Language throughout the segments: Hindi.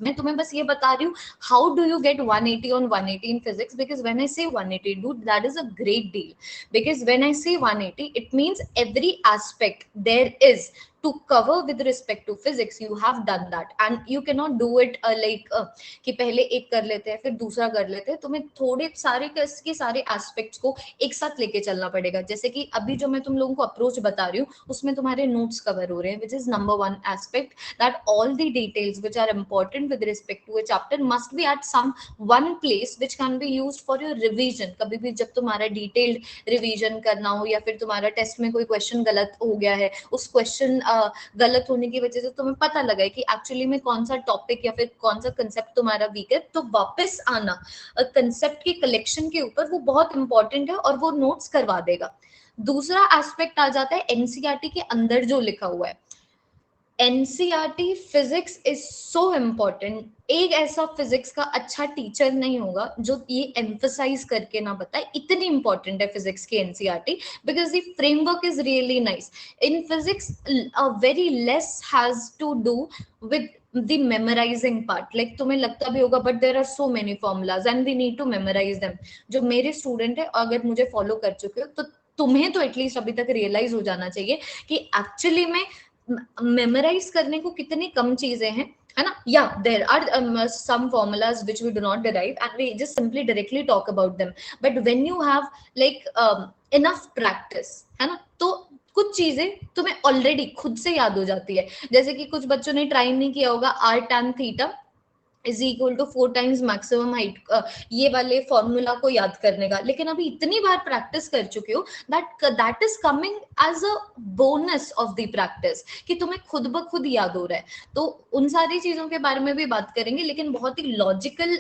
मैं तुम्हें बस ये बता रही हूँ how do you get 180 on 180 in physics, because when I say 180, dude, that is a great deal, because when I say 180, it means every aspect there is to cover with respect to physics you have done that, and you cannot do it कि पहले एक कर लेते हैं फिर दूसरा कर लेते हैं, तुम्हें थोड़े सारे के सारे एस्पेक्ट्स को एक साथ लेके चलना पड़ेगा। जैसे कि अभी जो मैं तुम लोगों को अप्रोच बता रही हूँ उसमें तुम्हारे नोट्स कवर हो रहे हैं, which is number one aspect, that all the details which are important with respect to a chapter must be at some one place which can be used for your revision. कभी भी जब तुम्हारा डिटेल्ड रिवीजन करना हो या फिर तुम्हारा टेस्ट में कोई क्वेश्चन गलत हो गया है, उस क्वेश्चन गलत होने की वजह से तुम्हें पता लगा है कि एक्चुअली में कौन सा टॉपिक या फिर कौन सा कंसेप्ट तुम्हारा वीक है, तो वापस आना कंसेप्ट के कलेक्शन के ऊपर वो बहुत इंपॉर्टेंट है और वो नोट्स करवा देगा। दूसरा एस्पेक्ट आ जाता है एनसीईआरटी के अंदर जो लिखा हुआ है। NCERT physics is so important. एक ऐसा फिजिक्स का अच्छा टीचर नहीं होगा जो ये एम्फसाइज करके ना बताए इतनी इंपॉर्टेंट है फिजिक्स की NCERT, because the framework is really nice. In physics very less has to do with the memorizing part, like तुम्हें लगता भी होगा but there are so many formulas and we need to memorize them। जो मेरे स्टूडेंट है अगर मुझे फॉलो कर चुके हो तो तुम्हें तो एटलीस्ट अभी तक रियलाइज हो जाना चाहिए कि एक्चुअली में मेमोराइज करने को कितनी कम चीजें हैं, है ना। या there are some formulas which we do not derive and we just simply directly talk about them, but when you have like enough practice, है ना, तो कुछ चीजें तुम्हें ऑलरेडी खुद से याद हो जाती है। जैसे कि कुछ बच्चों ने ट्राई नहीं किया होगा R tan theta is equal to 4 times maximum height, ये वाले फॉर्मूला को याद करने का, लेकिन अभी इतनी बार प्रैक्टिस कर चुके हो that is coming as a bonus of the practice कि तुम्हें खुद ब खुद याद हो रहा है। तो उन सारी चीजों के बारे में भी बात करेंगे, लेकिन बहुत ही लॉजिकल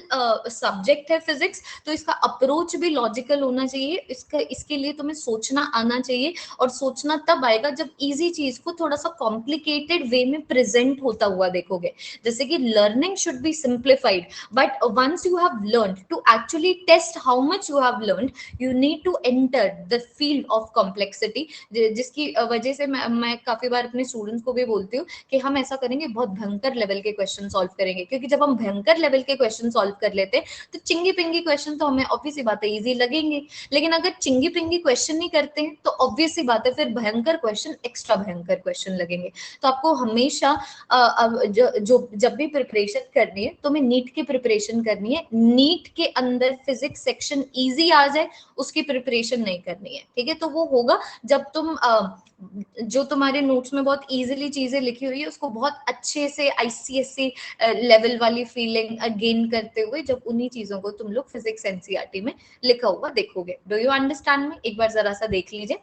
सब्जेक्ट है फिजिक्स, तो इसका अप्रोच भी लॉजिकल होना चाहिए। इसके लिए तुम्हें सोचना आना चाहिए, और सोचना तब आएगा जब इजी चीज को थोड़ा सा कॉम्प्लिकेटेड वे में प्रेजेंट होता हुआ देखोगे। जैसे कि learning should be simplified, but once you have learned, to actually test how much you have learned, you need to enter the field of complexity, जिसकी वजह से मैं काफी बार अपने स्टूडेंट्स को भी बोलती हूँ कि हम ऐसा करेंगे, बहुत भयंकर लेवल के क्वेश्चन सॉल्व करेंगे, क्योंकि जब हम भयंकर लेवल के क्वेश्चन सॉल्व कर लेते हैं तो चिंगी पिंगी क्वेश्चन तो हमें ऑब्वियस सी बात है इजी लगेंगे, लेकिन अगर चिंगी पिंगी क्वेश्चन नहीं करते हैं तो ऑब्वियस सी बात है फिर भयंकर क्वेश्चन एक्स्ट्रा भयंकर क्वेश्चन लगेंगे। तो आपको हमेशा जो जब भी प्रिपरेशन करनी है तुम्हें नीट की प्रिपरेशन करनी है, नीट के अंदर फिजिक्स सेक्शन इजी आ जाए उसकी प्रिपरेशन नहीं करनी है, ठीक है। तो वो होगा जब तुम जो तुम्हारे नोट्स में बहुत इजीली चीजें लिखी हुई है उसको बहुत अच्छे से आईसीएससी लेवल वाली फीलिंग गेन करते हुए जब उन्हीं चीजों को तुम लोग फिजिक्स एनसीईआरटी में लिखा हुआ देखोगे। डू यू अंडरस्टैंड में? एक बार जरा सा देख लीजिए।